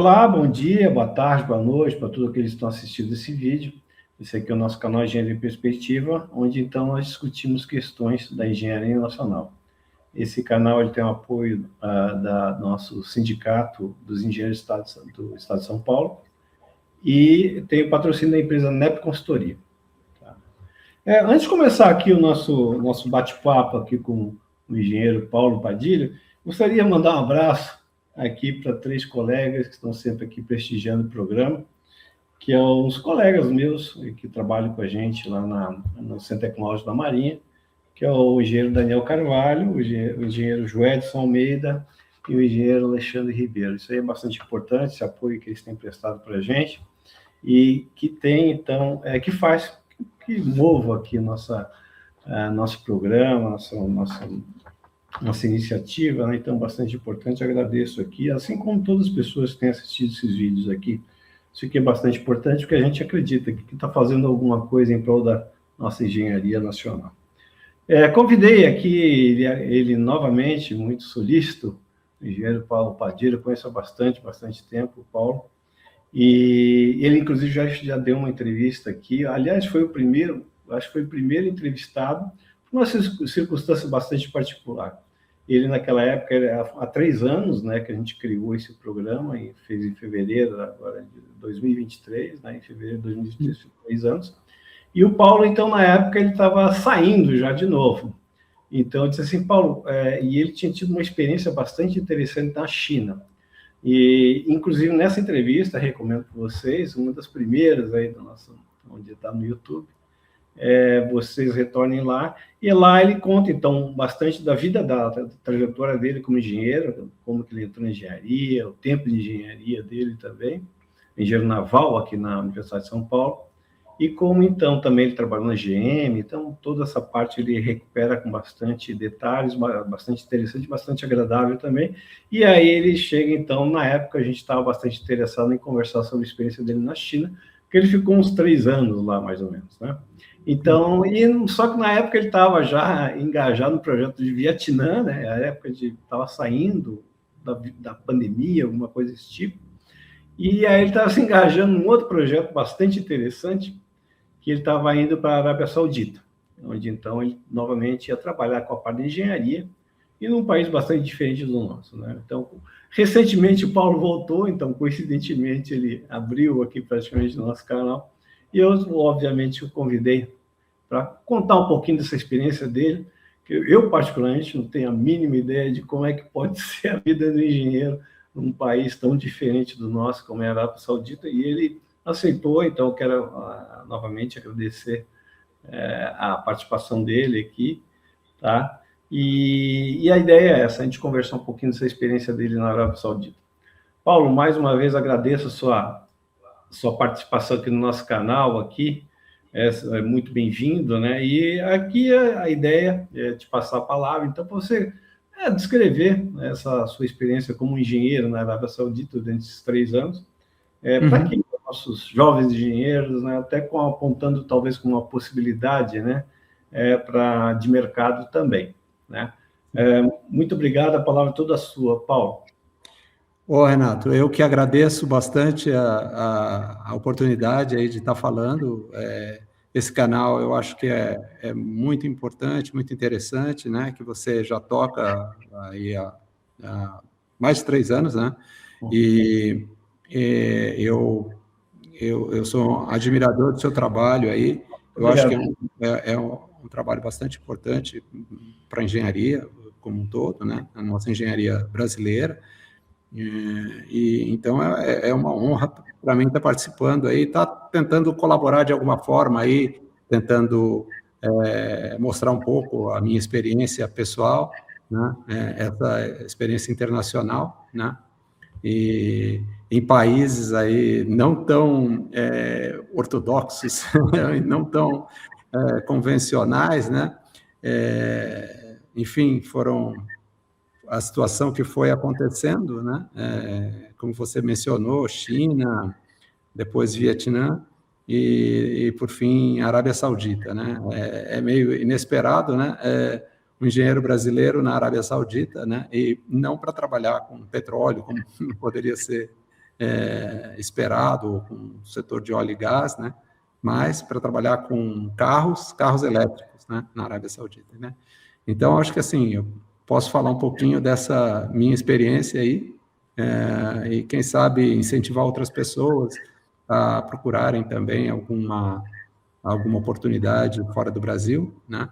Olá, bom dia, boa tarde, boa noite para todos aqueles que estão assistindo esse vídeo. Esse aqui é o nosso canal Engenharia em Perspectiva, onde então nós discutimos questões da engenharia nacional. Esse canal ele tem o apoio da nosso sindicato dos engenheiros do Estado de São Paulo e tem o patrocínio da empresa NEP Consultoria. Tá? Antes de começar aqui o nosso bate-papo aqui com o engenheiro Paulo Padilha, gostaria de mandar um abraço aqui para 3 colegas que estão sempre aqui prestigiando o programa, que são uns colegas meus que trabalham com a gente lá no Centro Tecnológico da Marinha, que é o engenheiro Daniel Carvalho, o engenheiro Joedson Almeida e o engenheiro Alexandre Ribeiro. Isso aí é bastante importante, esse apoio que eles têm prestado para a gente e que tem, então, que mova aqui nosso programa, nossa iniciativa, né? Então, bastante importante, agradeço aqui, assim como todas as pessoas que têm assistido esses vídeos aqui. Isso aqui é bastante importante, porque a gente acredita que está fazendo alguma coisa em prol da nossa engenharia nacional. Convidei aqui ele novamente, muito solícito, o engenheiro Paulo Padilha, conheço há bastante tempo o Paulo, e ele, inclusive, já deu uma entrevista aqui, aliás, acho que foi o primeiro entrevistado, por uma circunstância bastante particular. Ele, naquela época, há 3 anos, né, que a gente criou esse programa, e fez em fevereiro agora, de 2023, né, em fevereiro de 2023, 3 anos. E o Paulo, então, na época, ele estava saindo já de novo. Então, eu disse assim, Paulo, e ele tinha tido uma experiência bastante interessante na China. E, inclusive, nessa entrevista, recomendo para vocês, uma das primeiras aí do nosso, onde está no YouTube, vocês retornem lá, e lá ele conta, então, bastante da vida, da trajetória dele como engenheiro, como que ele entrou na engenharia, o tempo de engenharia dele também, engenheiro naval aqui na Universidade de São Paulo, e como, então, também ele trabalhou na GM, então, toda essa parte ele recupera com bastante detalhes, bastante interessante, bastante agradável também, e aí ele chega, então, na época a gente estava bastante interessado em conversar sobre a experiência dele na China, porque ele ficou uns 3 anos lá, mais ou menos, né? Então, só que na época ele estava já engajado no projeto de Vietnã, né? A época estava saindo da pandemia, alguma coisa desse tipo, e aí ele estava se engajando num outro projeto bastante interessante, que ele estava indo para a Arábia Saudita, onde então ele novamente ia trabalhar com a parte de engenharia, e num país bastante diferente do nosso, né? Então, recentemente o Paulo voltou, então coincidentemente ele abriu aqui praticamente no nosso canal, e eu, obviamente, o convidei para contar um pouquinho dessa experiência dele, que eu, particularmente, não tenho a mínima ideia de como é que pode ser a vida do engenheiro num país tão diferente do nosso, como é a Arábia Saudita, e ele aceitou, então eu quero novamente agradecer a participação dele aqui, tá? E a ideia é essa, a gente conversar um pouquinho dessa experiência dele na Arábia Saudita. Paulo, mais uma vez agradeço a sua participação aqui no nosso canal, aqui, é muito bem-vindo, né? E aqui a ideia é te passar a palavra, então, para você descrever essa sua experiência como engenheiro na Arábia Saudita durante esses 3 anos, para que nossos jovens engenheiros, né, até apontando talvez como uma possibilidade, né, de mercado também, né? Muito obrigado, a palavra é toda sua, Paulo. Renato, eu que agradeço bastante a oportunidade aí de estar falando. Esse canal eu acho que é muito importante, muito interessante, né? Que você já toca aí há mais de 3 anos, né? E eu sou um admirador do seu trabalho aí. Eu acho que é um trabalho bastante importante para a engenharia como um todo, né? A nossa engenharia brasileira. Então é uma honra para mim estar participando aí, estar tentando colaborar de alguma forma aí, tentando mostrar um pouco a minha experiência pessoal, né? Essa experiência internacional, né? E em países aí não tão ortodoxos, não tão convencionais, né? Enfim, foram a situação que foi acontecendo, né? Como você mencionou, China, depois Vietnã e por fim, Arábia Saudita, né? É meio inesperado, né? Um engenheiro brasileiro na Arábia Saudita, né? E não para trabalhar com petróleo, como poderia ser esperado com o setor de óleo e gás, né? Mas para trabalhar com carros elétricos, né? Na Arábia Saudita, né? Então, acho que assim, eu posso falar um pouquinho dessa minha experiência aí, e quem sabe incentivar outras pessoas a procurarem também alguma oportunidade fora do Brasil, né?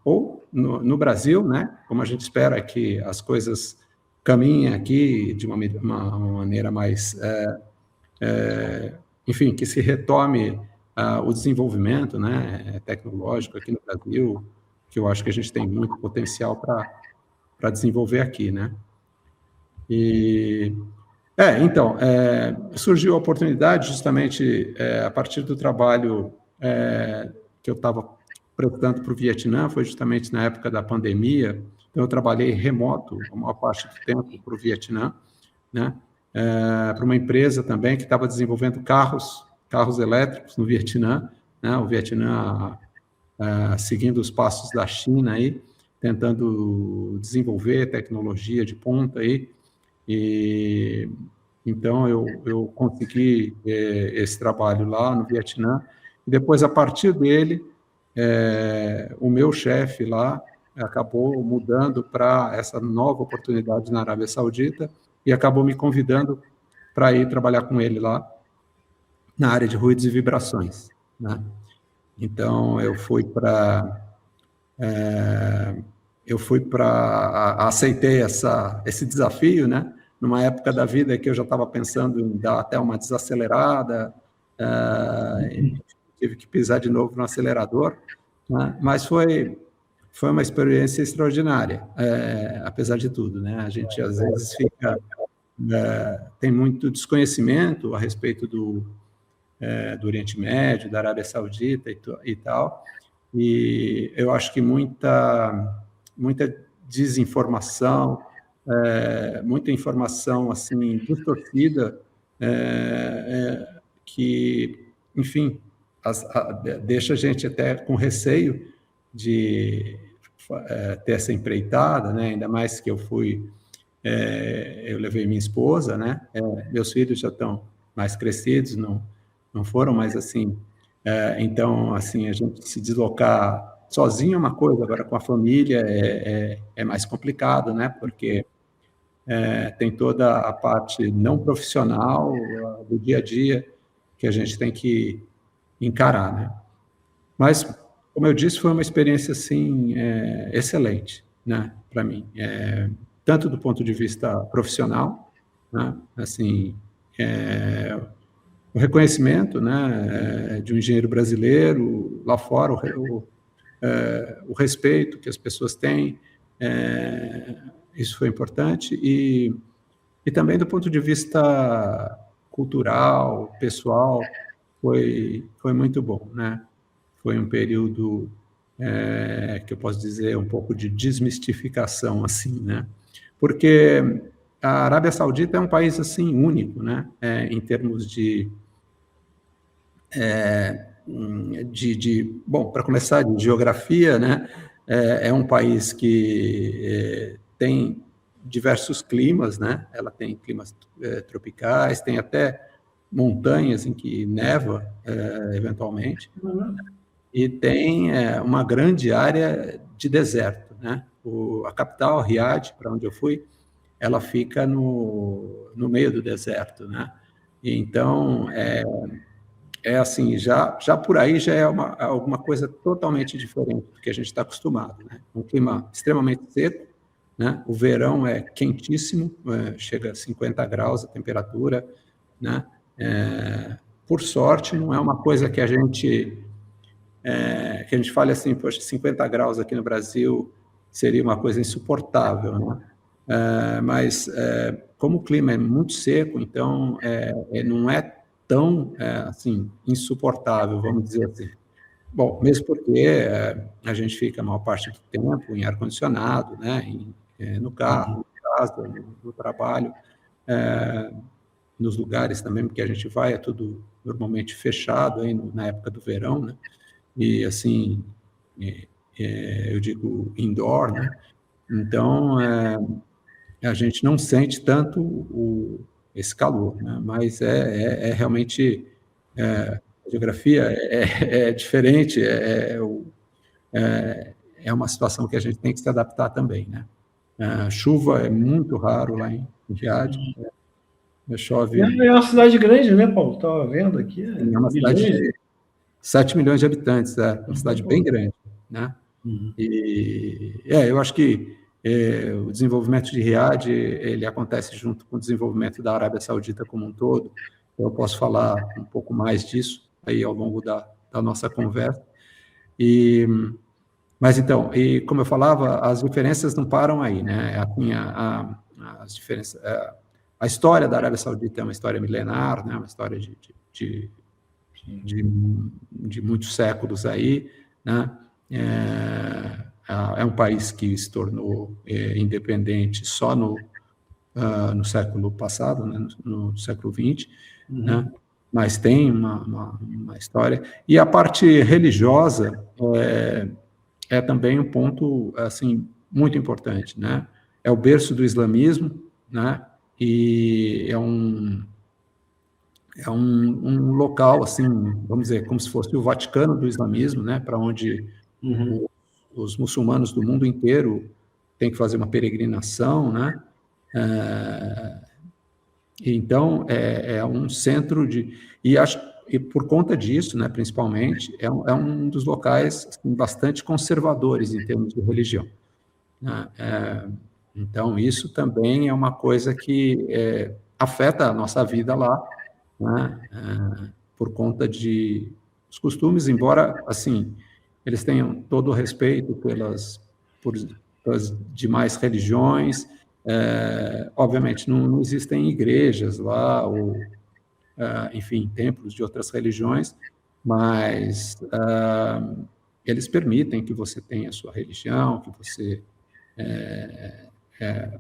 Ou no Brasil, né? Como a gente espera que as coisas caminhem aqui de uma maneira mais, enfim, que se retome o desenvolvimento, né, tecnológico aqui no Brasil, que eu acho que a gente tem muito potencial para desenvolver aqui, né? Então, surgiu a oportunidade justamente a partir do trabalho que eu estava prestando para o Vietnã, foi justamente na época da pandemia. Então, eu trabalhei remoto a maior parte do tempo para o Vietnã, né? Para uma empresa também que estava desenvolvendo carros elétricos no Vietnã, né? O Vietnã seguindo os passos da China aí, tentando desenvolver tecnologia de ponta aí, e então eu consegui esse trabalho lá no Vietnã, e depois, a partir dele, o meu chefe lá acabou mudando para essa nova oportunidade na Arábia Saudita e acabou me convidando para ir trabalhar com ele lá na área de ruídos e vibrações, né? Então, aceitei esse desafio, né? Numa época da vida que eu já estava pensando em dar até uma desacelerada, tive que pisar de novo no acelerador, né? Mas foi uma experiência extraordinária, apesar de tudo, né? A gente às vezes tem muito desconhecimento a respeito do Oriente Médio, da Arábia Saudita e tal, e eu acho que muita desinformação, muita informação assim distorcida, que, enfim, deixa a gente até com receio de ter essa empreitada, né? Ainda mais que eu levei minha esposa, né? Meus filhos já estão mais crescidos, não foram, mas assim, então, assim, a gente se deslocar sozinho é uma coisa, agora com a família é mais complicado, né? Porque tem toda a parte não profissional do dia a dia que a gente tem que encarar, né? Mas, como eu disse, foi uma experiência, assim, excelente, né? Para mim, tanto do ponto de vista profissional, né? Assim, o reconhecimento, né, de um engenheiro brasileiro lá fora, o respeito que as pessoas têm, isso foi importante, e também do ponto de vista cultural, pessoal, foi muito bom, né? Foi um período que eu posso dizer um pouco de desmistificação, assim, né? Porque a Arábia Saudita é um país assim único, né? Em termos bom, para começar, de geografia, né? É um país que tem diversos climas, né? Ela tem climas tropicais, tem até montanhas em que neva eventualmente, e tem uma grande área de deserto, né? A capital, Riad, para onde eu fui, ela fica no meio do deserto, né? E então, assim, já por aí já é alguma coisa totalmente diferente do que a gente está acostumado, né? Um clima extremamente seco, né? O verão é quentíssimo, chega a 50 graus a temperatura, né? Por sorte, não é uma coisa que a gente fale assim, poxa, 50 graus aqui no Brasil seria uma coisa insuportável, né? Mas como o clima é muito seco, então não é tão assim insuportável, vamos dizer assim. Bom, mesmo porque a gente fica a maior parte do tempo em ar-condicionado, né? No carro, em casa, no trabalho, nos lugares também que a gente vai, é tudo normalmente fechado aí na época do verão, né? E assim, eu digo indoor, né? Então, a gente não sente tanto esse calor, né? Mas é realmente a geografia é diferente, é uma situação que a gente tem que se adaptar também, né? Chuva é muito raro lá em Riad, chove. É uma cidade grande, né, Paulo? Estava vendo aqui, É uma cidade milhões. de 7 milhões de habitantes, uma cidade bem grande, né? Uhum. E eu acho que o desenvolvimento de Riad ele acontece junto com o desenvolvimento da Arábia Saudita como um todo. Eu posso falar um pouco mais disso aí ao longo da nossa conversa. Mas então, e como eu falava, as diferenças não param aí, né? As diferenças, a história da Arábia Saudita é uma história milenar, né? Uma história de muitos séculos aí, né? É um país que se tornou independente só no século passado, né? No século XX, né? Mas tem uma história. E a parte religiosa é também um ponto assim muito importante, né? É o berço do islamismo, né? E é um local assim, vamos dizer, como se fosse o Vaticano do islamismo, né? Para onde os muçulmanos do mundo inteiro têm que fazer uma peregrinação, né? Então é um centro e por conta disso, né, principalmente, é um dos locais assim, bastante conservadores em termos de religião, né? Então, isso também é uma coisa que afeta a nossa vida lá, né? Por conta de os costumes, embora, assim, eles tenham todo o respeito pelas demais religiões, obviamente, não existem igrejas lá, ou enfim, templos de outras religiões, mas eles permitem que você tenha a sua religião, que você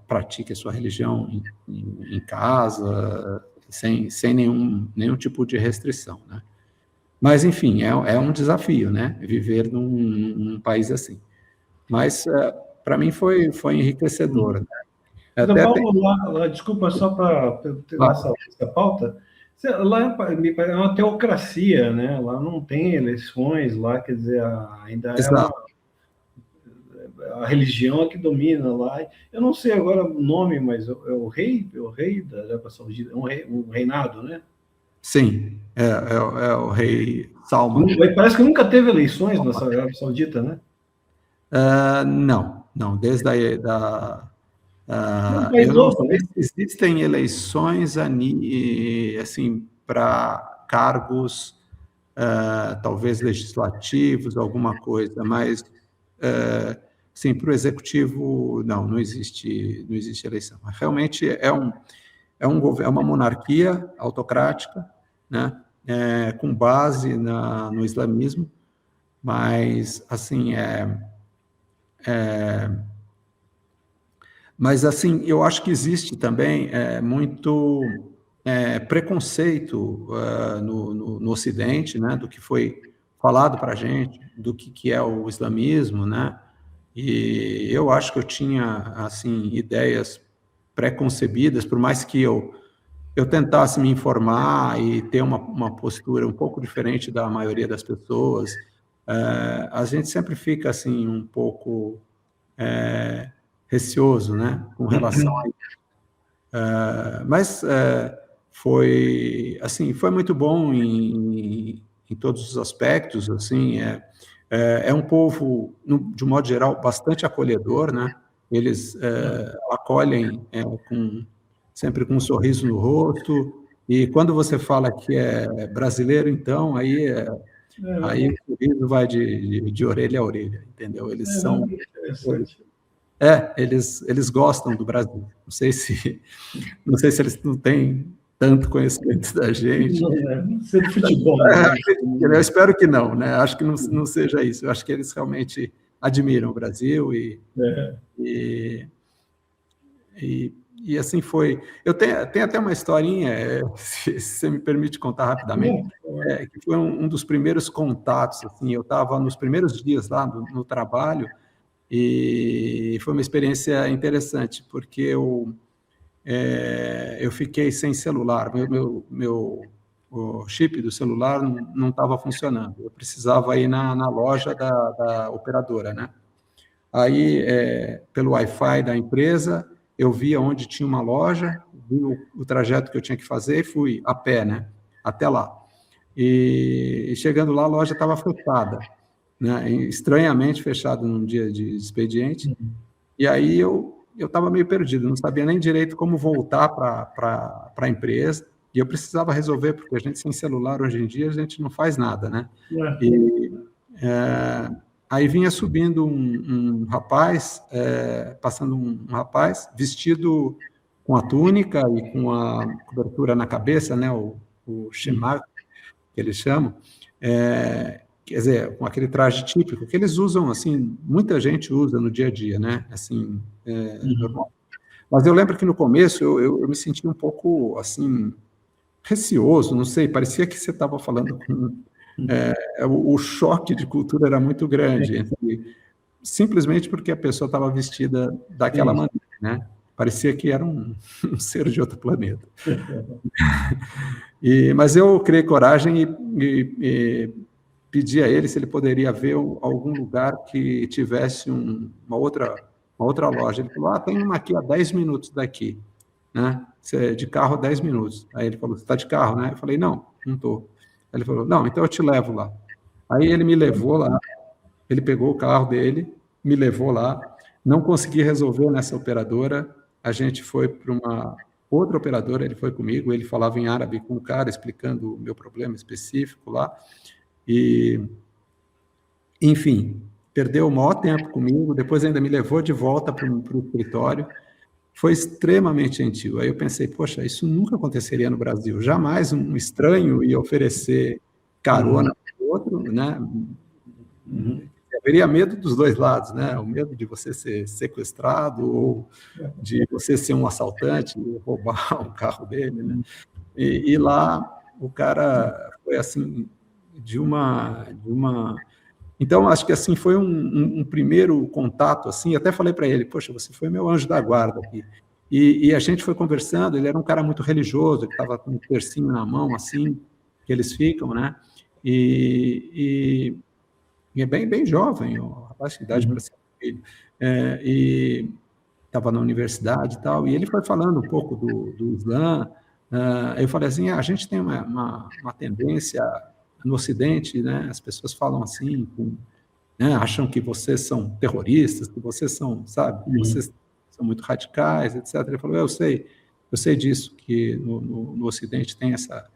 pratique a sua religião em casa, sem nenhum tipo de restrição, né? Mas, enfim, é um desafio, né? Viver num país assim. Mas, para mim, foi enriquecedor, né? Então, Paulo, lá, desculpa, só para ter essa pauta, lá é uma teocracia, né? Lá não tem eleições, lá, quer dizer, ainda é a religião que domina lá. Eu não sei agora o nome, mas é o rei da Arábia Saudita, um reinado, né? Sim, é o rei Salman. Parece que nunca teve eleições na Arábia Saudita, né? Não, desde Eu não sei se existem eleições assim, para cargos, talvez legislativos, alguma coisa, mas, sim, para o executivo, não existe eleição. Realmente é uma monarquia autocrática, né? Com base no islamismo, mas, assim, mas, assim, eu acho que existe também muito preconceito no Ocidente, né, do que foi falado para a gente, do que é o islamismo, né? E eu acho que eu tinha, assim, ideias preconcebidas, por mais que eu tentasse me informar e ter uma postura um pouco diferente da maioria das pessoas, a gente sempre fica, assim, um pouco receoso, né, com relação a isso. Mas foi muito bom em todos os aspectos, assim, é um povo, de um modo geral, bastante acolhedor, né? Eles acolhem sempre com um sorriso no rosto, e quando você fala que é brasileiro, então, aí o sorriso vai de orelha a orelha, entendeu? Eles são... Eles gostam do Brasil. Não sei se eles não têm tanto conhecimento da gente. Não sei de futebol. Eu espero que não, né? Acho que não seja isso. Eu acho que eles realmente admiram o Brasil e assim foi. Eu tenho até uma historinha, se você me permite contar rapidamente, que foi um dos primeiros contatos. Assim, eu estava nos primeiros dias lá no trabalho, e foi uma experiência interessante, porque eu fiquei sem celular, o chip do celular não estava funcionando, eu precisava ir na loja da operadora, né? Aí, pelo Wi-Fi da empresa, eu via onde tinha uma loja, vi o trajeto que eu tinha que fazer e fui a pé, né? Até lá. E chegando lá, a loja estava fechada, né? Estranhamente fechada num dia de expediente. E aí eu estava meio perdido, não sabia nem direito como voltar para a empresa. E eu precisava resolver, porque a gente sem celular hoje em dia, a gente não faz nada, né? E aí vinha subindo um rapaz, passando um rapaz vestido com a túnica e com a cobertura na cabeça, né? O shemar, que eles chamam, quer dizer, com aquele traje típico que eles usam, assim, muita gente usa no dia a dia, né? Assim, normal. Mas eu lembro que no começo eu me senti um pouco, assim, receoso, não sei, parecia que você estava falando com... o choque de cultura era muito grande, simplesmente porque a pessoa estava vestida daquela maneira, né? Parecia que era um ser de outro planeta. Mas eu criei coragem e pedi a ele se ele poderia ver algum lugar que tivesse uma outra loja. Ele falou, tem uma aqui a 10 minutos daqui, né? De carro, 10 minutos. Aí ele falou, você está de carro, né? Eu falei, não estou. Ele falou, não, então eu te levo lá. Aí ele me levou lá, ele pegou o carro dele, me levou lá, não consegui resolver nessa operadora, a gente foi para uma outra operadora, ele foi comigo, ele falava em árabe com o cara, explicando o meu problema específico lá, e, enfim, perdeu o maior tempo comigo, depois ainda me levou de volta para o escritório, foi extremamente gentil. Aí eu pensei, poxa, isso nunca aconteceria no Brasil, jamais um estranho ia oferecer carona para o outro, né? Haveria medo dos dois lados, né? O medo de você ser sequestrado ou de você ser um assaltante e roubar o carro dele, né? E lá o cara foi assim de uma... Então, acho que assim foi um primeiro contato, assim, até falei para ele, poxa, você foi meu anjo da guarda aqui. E a gente foi conversando, ele era um cara muito religioso, ele estava com um tercinho na mão, assim, que eles ficam, né? E é bem jovem, o rapaz de idade para ser filho. E estava na universidade e tal, e ele foi falando um pouco do Islã. Eu falei assim, a gente tem uma tendência no Ocidente, né, as pessoas falam assim, né, acham que vocês são terroristas, que vocês são, sabe, vocês são muito radicais, etc. Ele falou, eu sei disso, que no Ocidente tem essa...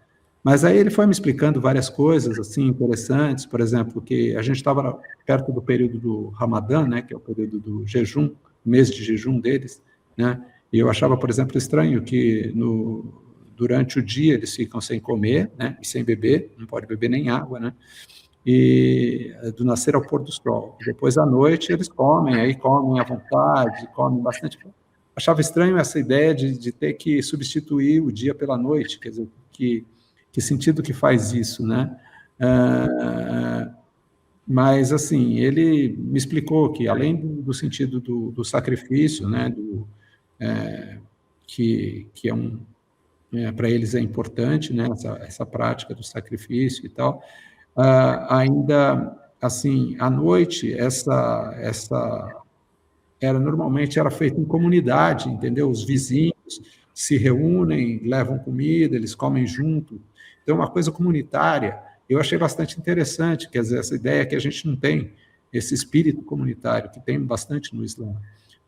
Mas aí ele foi me explicando várias coisas, assim, interessantes, por exemplo, que a gente estava perto do período do Ramadã, né, que é o período do jejum, mês de jejum deles, né, e eu achava, por exemplo, estranho que durante o dia eles ficam sem comer, né, e sem beber, não pode beber nem água, né, e do nascer ao pôr do sol. E depois à noite eles comem, aí comem à vontade, comem bastante. Achava estranho essa ideia de ter que substituir o dia pela noite, quer dizer, que sentido que faz isso, né? Mas, assim, ele me explicou que, além do sentido do sacrifício, né, que para eles é importante, né, essa prática do sacrifício e tal, ainda, assim, à noite, normalmente era feita em comunidade, entendeu? Os vizinhos se reúnem, levam comida, eles comem junto. Então, uma coisa comunitária. Eu achei bastante interessante, quer dizer, essa ideia que a gente não tem, esse espírito comunitário, que tem bastante no Islã,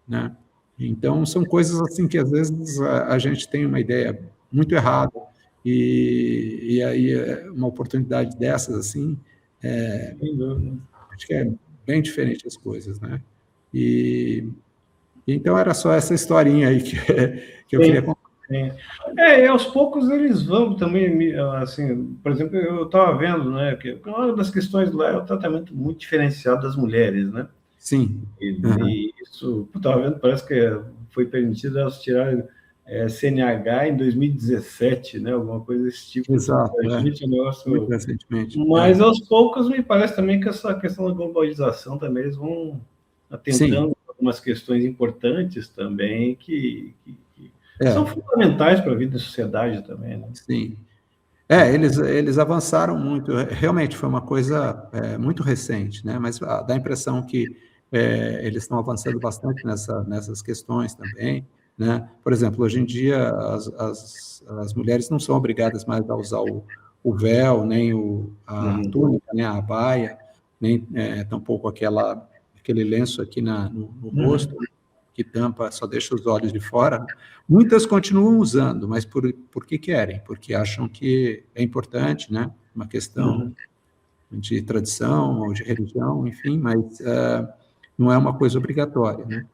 né? Então, são coisas assim que, às vezes, a gente tem uma ideia muito errada, e aí uma oportunidade dessas, assim, acho que é bem diferente as coisas, né? Então, era só essa historinha aí que eu queria contar. E aos poucos eles vão também, assim, por exemplo, eu estava vendo, né, que uma das questões lá é o tratamento muito diferenciado das mulheres, né? Sim. E isso, eu estava vendo, parece que foi permitido elas tirarem CNH em 2017, né, alguma coisa desse tipo. Exato, muito recentemente. Mas aos poucos me parece também que essa questão da globalização também eles vão atentando algumas questões importantes também que são fundamentais para a vida da sociedade também, né? Sim. Eles avançaram muito. Realmente foi uma coisa muito recente, né? Mas dá a impressão que eles estão avançando bastante nessas questões também, né? Por exemplo, hoje em dia as mulheres não são obrigadas mais a usar o véu, nem a túnica, nem a abaia, nem tampouco aquele lenço aqui no rosto, que tampa, só deixa os olhos de fora. Muitas continuam usando, mas porque querem, porque acham que é importante, né? Uma questão de tradição ou de religião, enfim, mas não é uma coisa obrigatória, né?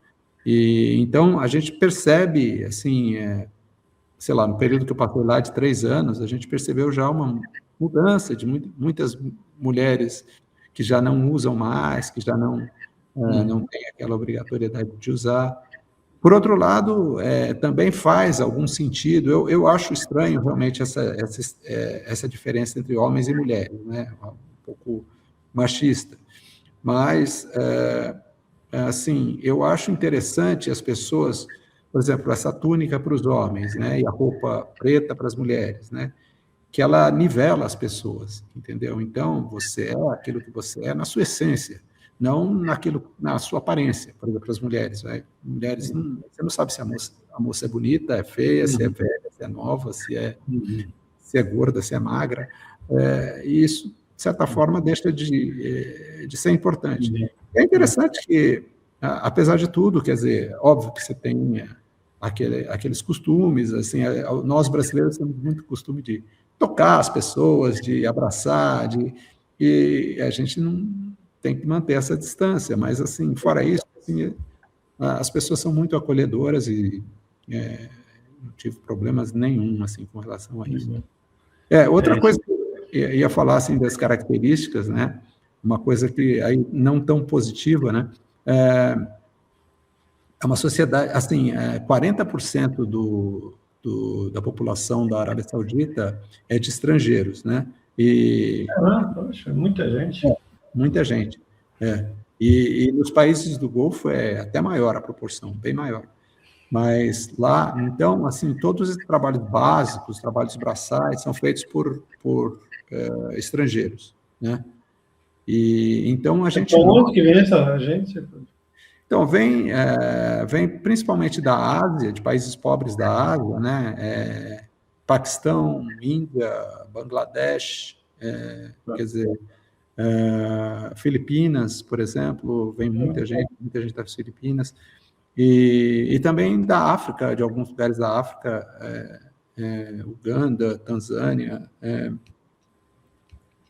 E então a gente percebe, assim, sei lá, no período que eu passei lá de 3 anos, a gente percebeu já uma mudança de muitas mulheres que já não usam mais, que já não tem aquela obrigatoriedade de usar. Por outro lado, também faz algum sentido. Eu acho estranho realmente essa diferença entre homens e mulheres, né? Um pouco machista. Mas, assim, eu acho interessante as pessoas, por exemplo, essa túnica para os homens, né? E a roupa preta para as mulheres, né? Que ela nivela as pessoas, entendeu? Então, você é aquilo que você é na sua essência, não na sua aparência. Por exemplo, as mulheres, né? Mulheres, você não sabe se a moça é bonita, é feia, se é velha, se é nova, se é gorda, se é magra. E isso, de certa forma, deixa de ser importante. É interessante que, apesar de tudo, quer dizer, óbvio que você tem aqueles costumes, assim, nós brasileiros temos muito costume de tocar as pessoas, de abraçar, e a gente não tem que manter essa distância, mas, assim, fora isso, assim, as pessoas são muito acolhedoras e não tive problemas nenhum, assim, com relação a isso. Outra coisa que eu ia falar, assim, das características, né, uma coisa que aí não tão positiva, né, é uma sociedade, assim, 40% da população da Arábia Saudita é de estrangeiros, né? Poxa, muita gente. Muita gente. E nos países do Golfo é até maior a proporção, bem maior. Mas lá, então, assim, todos os trabalhos básicos, trabalhos braçais, são feitos por estrangeiros, né? E então a gente... Onde que vem essa gente? Então, vem principalmente da Ásia, de países pobres da Ásia, né? Paquistão, Índia, Bangladesh, quer dizer, Filipinas, por exemplo, vem muita gente das Filipinas, e também da África, de alguns lugares da África, Uganda, Tanzânia.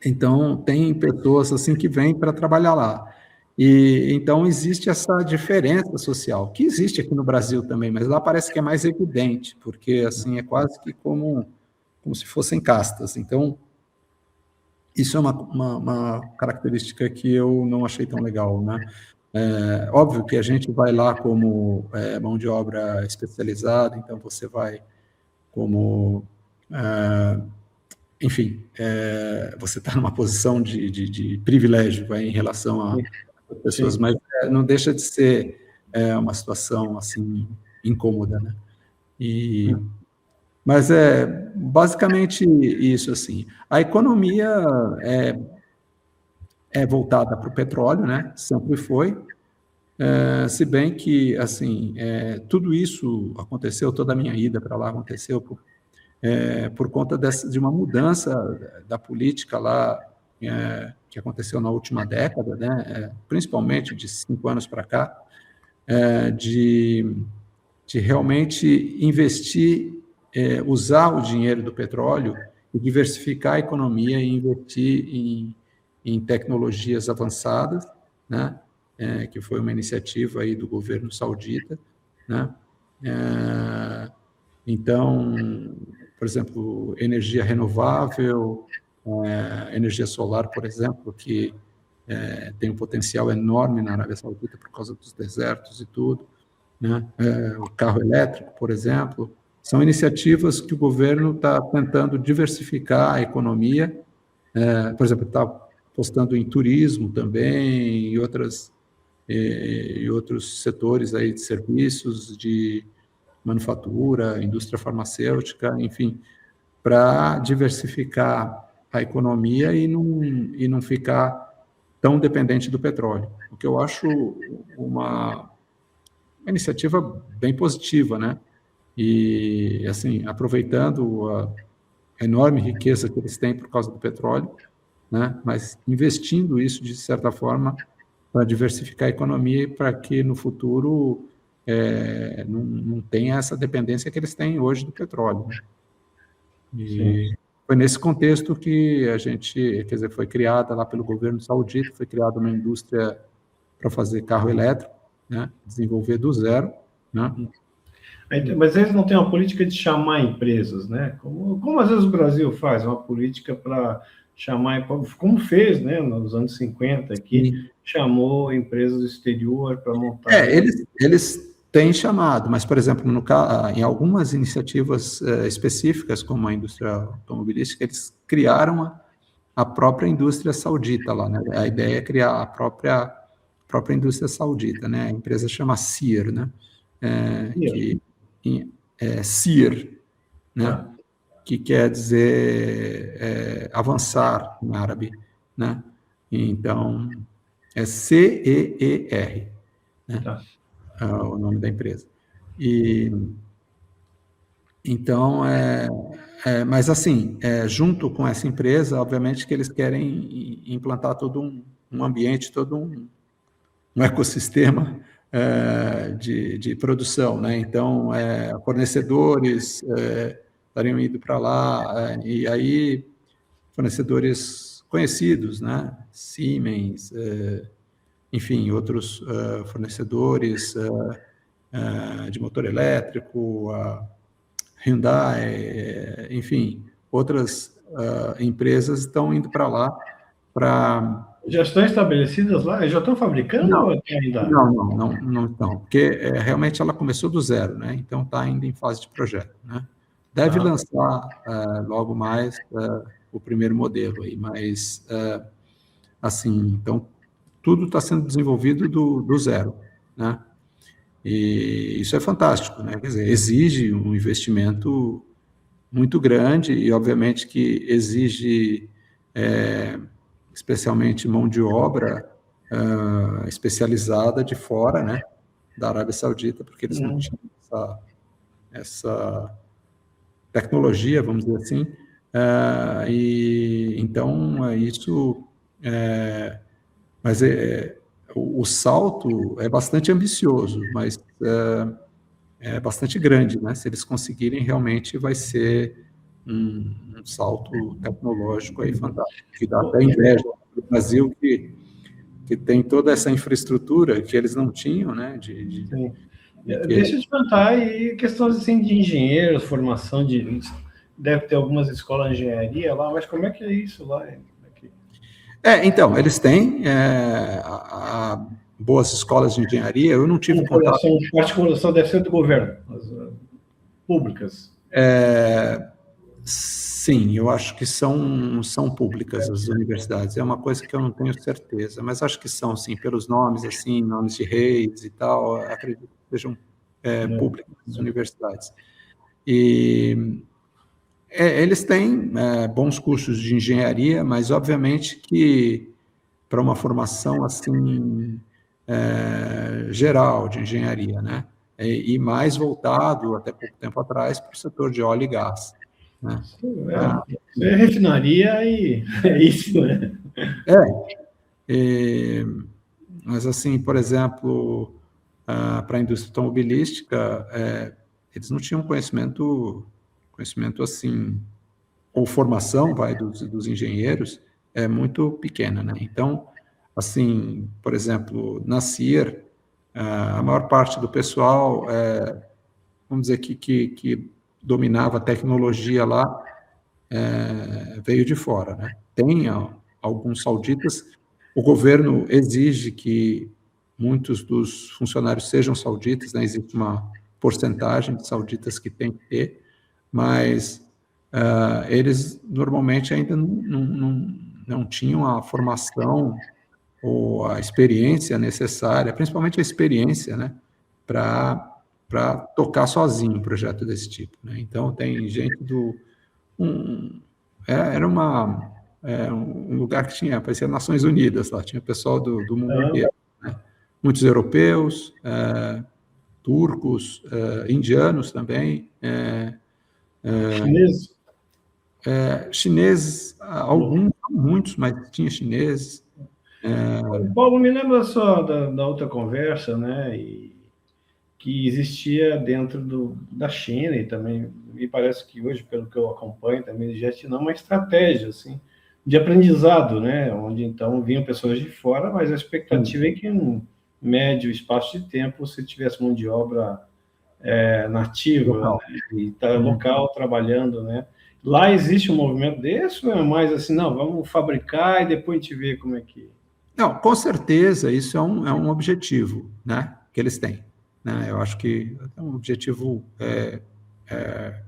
Então, tem pessoas assim que vêm para trabalhar lá. E então existe essa diferença social, que existe aqui no Brasil também, mas lá parece que é mais evidente, porque assim é quase que como se fossem castas. Então, isso é uma característica que eu não achei tão legal, né? Óbvio que a gente vai lá como mão de obra especializada, então você vai como... enfim, você está numa posição de privilégio em relação a pessoas, mas não deixa de ser uma situação assim incômoda, né? Mas é basicamente isso, assim. A economia é voltada para o petróleo, né? Sempre foi. Se bem que, assim, tudo isso aconteceu, toda a minha ida para lá aconteceu por conta de uma mudança da política lá, que aconteceu na última década, né? Principalmente de 5 anos para cá, de realmente investir, usar o dinheiro do petróleo e diversificar a economia e investir em tecnologias avançadas, né? Que foi uma iniciativa aí do governo saudita, né? Então, por exemplo, energia renovável, energia solar, por exemplo, que tem um potencial enorme na Arábia Saudita por causa dos desertos e tudo, né? O carro elétrico, por exemplo, são iniciativas que o governo está tentando diversificar a economia, por exemplo, está apostando em turismo também e outros setores aí de serviços, de manufatura, indústria farmacêutica, enfim, para diversificar a economia e não ficar tão dependente do petróleo. O que eu acho uma iniciativa bem positiva, né? E, assim, aproveitando a enorme riqueza que eles têm por causa do petróleo, né? Mas investindo isso, de certa forma, para diversificar a economia e para que no futuro não tenha essa dependência que eles têm hoje do petróleo, né? E foi nesse contexto que a gente, quer dizer, foi criada lá pelo governo saudita, foi criada uma indústria para fazer carro elétrico, né? Desenvolver do zero, né? Mas eles não têm uma política de chamar empresas, né? Como às vezes o Brasil faz, uma política para chamar, como fez, né, nos anos 50 aqui, sim, chamou empresas do exterior para montar. Eles têm chamado, mas, por exemplo, em algumas iniciativas específicas, como a indústria automobilística, eles criaram a própria indústria saudita lá, né? A ideia é criar a própria indústria saudita, né? A empresa chama SEER, né? SEER, né? Que quer dizer avançar em árabe, né? Então, é CEER, né? Tá. É o nome da empresa. E então, mas assim, junto com essa empresa, obviamente que eles querem implantar todo um ambiente, todo um ecossistema de produção, né? Então, fornecedores estariam indo para lá, e aí fornecedores conhecidos, né? Siemens, enfim, outros fornecedores de motor elétrico, Hyundai, enfim, outras empresas estão indo para lá para... Já estão estabelecidas lá? Já estão fabricando? Não, ou ainda? Não estão, porque realmente ela começou do zero, né? Então está ainda em fase de projeto, né? Deve lançar logo mais o primeiro modelo aí, mas assim, então tudo está sendo desenvolvido do zero, né? E isso é fantástico, né? Quer dizer, exige um investimento muito grande e, obviamente, que exige especialmente mão de obra especializada de fora, né? Da Arábia Saudita, porque eles não tinham essa tecnologia, vamos dizer assim. E então isso, mas o salto é bastante ambicioso, mas é bastante grande, né? Se eles conseguirem, realmente vai ser um salto tecnológico aí fantástico, que dá até inveja do Brasil, que tem toda essa infraestrutura que eles não tinham, né? Deixa eu te perguntar, e questões assim de engenheiros, formação deve ter algumas escolas de engenharia lá, mas como é que é isso lá? Então, eles têm boas escolas de engenharia, eu não tive contato... A articulação deve ser do governo, as públicas. Sim, eu acho que são públicas as universidades, é uma coisa que eu não tenho certeza, mas acho que são, sim, pelos nomes, assim, nomes de reis e tal, acredito que sejam públicas as universidades. E eles têm bons cursos de engenharia, mas obviamente que para uma formação assim geral de engenharia, né? E mais voltado, até pouco tempo atrás, para o setor de óleo e gás. Né? Refinaria e é isso, né? Mas assim, por exemplo, para a indústria automobilística, eles não tinham conhecimento assim, ou formação, dos engenheiros, é muito pequena, né? Então, assim, por exemplo, na SEER, a maior parte do pessoal, vamos dizer que dominava a tecnologia lá, veio de fora, né? Tem alguns sauditas, o governo exige que muitos dos funcionários sejam sauditas, né? Existe uma porcentagem de sauditas que tem que ter, mas eles normalmente ainda não tinham a formação ou a experiência necessária, principalmente a experiência, né, para para tocar sozinho um projeto desse tipo, né? Então, tem gente era um lugar que parecia Nações Unidas lá, tinha pessoal do mundo inteiro, né? Muitos europeus, turcos, indianos também, Chineses? Chineses, alguns, não muitos, mas tinha chineses. Paulo, me lembra só da outra conversa, né? Que existia dentro da China e também me parece que hoje, pelo que eu acompanho, também já tinha uma estratégia assim de aprendizado, né? Onde então vinham pessoas de fora, mas a expectativa é que em um médio espaço de tempo você tivesse mão de obra nativa, Local. né? E local trabalhando, né? Lá existe um movimento desse ou é mais assim, não, vamos fabricar e depois a gente vê como é que... Não, com certeza, isso é um objetivo, né, que eles têm, né? Eu acho que é um objetivo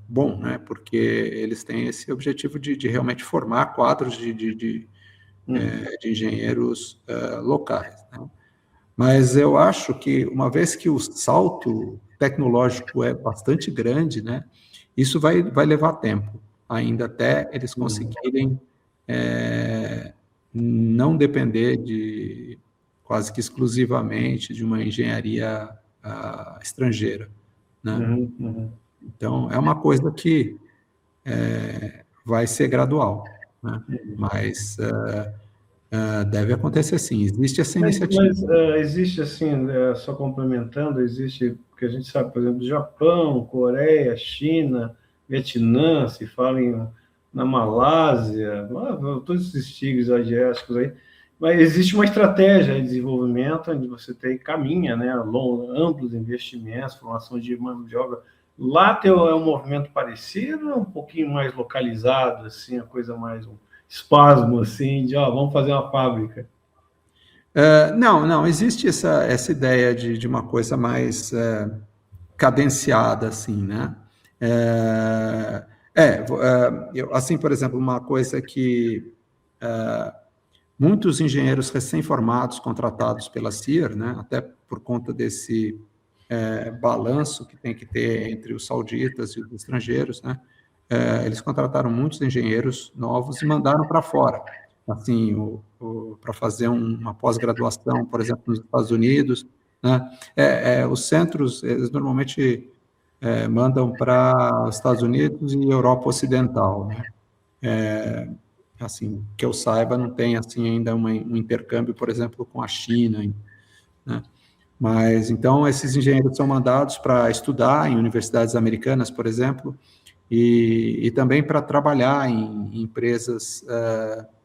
bom, né, porque eles têm esse objetivo de realmente formar quadros de engenheiros locais, né? Mas eu acho que, uma vez que o salto tecnológico é bastante grande, né, isso vai levar tempo, ainda até eles conseguirem não depender quase que exclusivamente de uma engenharia estrangeira, né? Então, é uma coisa que vai ser gradual, né? Mas deve acontecer sim, existe essa iniciativa. Mas existe assim, só complementando, existe, porque a gente sabe, por exemplo, Japão, Coreia, China, Vietnã, se fala na Malásia, todos esses tigres asiáticos aí, mas existe uma estratégia de desenvolvimento onde você caminha, né, amplos investimentos, formação de mão de obra. Lá é um movimento parecido, um pouquinho mais localizado, assim, a coisa mais um espasmo, assim, de vamos fazer uma fábrica. Não, existe essa ideia de uma coisa mais cadenciada, assim, né? Assim, por exemplo, uma coisa que muitos engenheiros recém-formados contratados pela CIR, né, até por conta desse balanço que tem que ter entre os sauditas e os estrangeiros, né, eles contrataram muitos engenheiros novos e mandaram para fora, assim, para fazer uma pós-graduação, por exemplo, nos Estados Unidos, né? Os centros, eles normalmente mandam para os Estados Unidos e Europa Ocidental, né? Assim, que eu saiba, não tem assim ainda um intercâmbio, por exemplo, com a China, né? Mas, então, esses engenheiros são mandados para estudar em universidades americanas, por exemplo, e também para trabalhar em empresas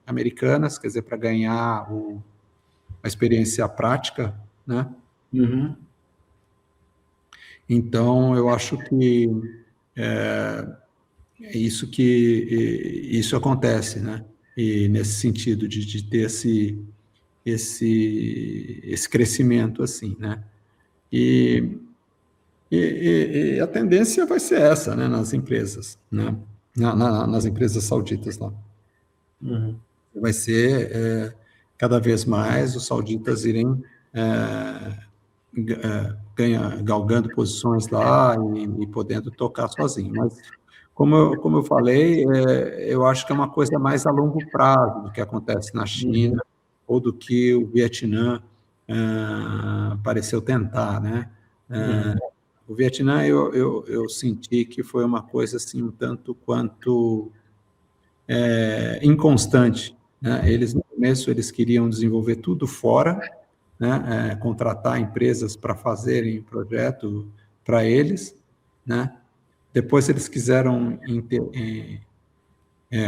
americanas, quer dizer, para ganhar a experiência prática, né? Então, eu acho que isso acontece, né? E nesse sentido de ter esse crescimento assim, né? E a tendência vai ser essa, né? Nas empresas, né? Nas empresas sauditas lá. Vai ser cada vez mais os sauditas irem galgando posições lá e podendo tocar sozinho. Mas, como eu falei, eu acho que é uma coisa mais a longo prazo do que acontece na China ou do que o Vietnã pareceu tentar, né? O Vietnã, eu senti que foi uma coisa assim um tanto quanto inconstante, né? No começo, eles queriam desenvolver tudo fora, né? Contratar empresas para fazerem projeto para eles, né? Depois eles quiseram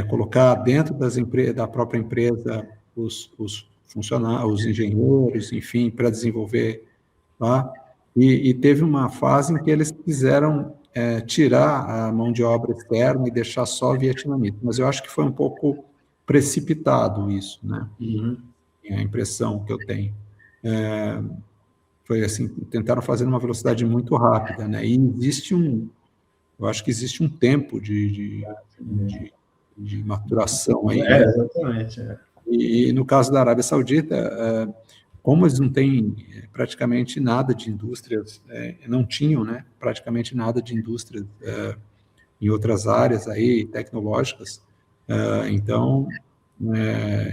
colocar dentro da própria empresa os funcionários, os engenheiros, enfim, para desenvolver lá. E teve uma fase em que eles quiseram tirar a mão de obra externa e deixar só vietnamita. Mas eu acho que foi um pouco precipitado isso, né? É a impressão que eu tenho. Foi assim, tentaram fazer numa velocidade muito rápida, né? E eu acho que existe um tempo de maturação aí. Exatamente. E no caso da Arábia Saudita, como eles não têm praticamente nada de indústrias, não tinham, né, praticamente nada de indústrias em outras áreas aí, tecnológicas, então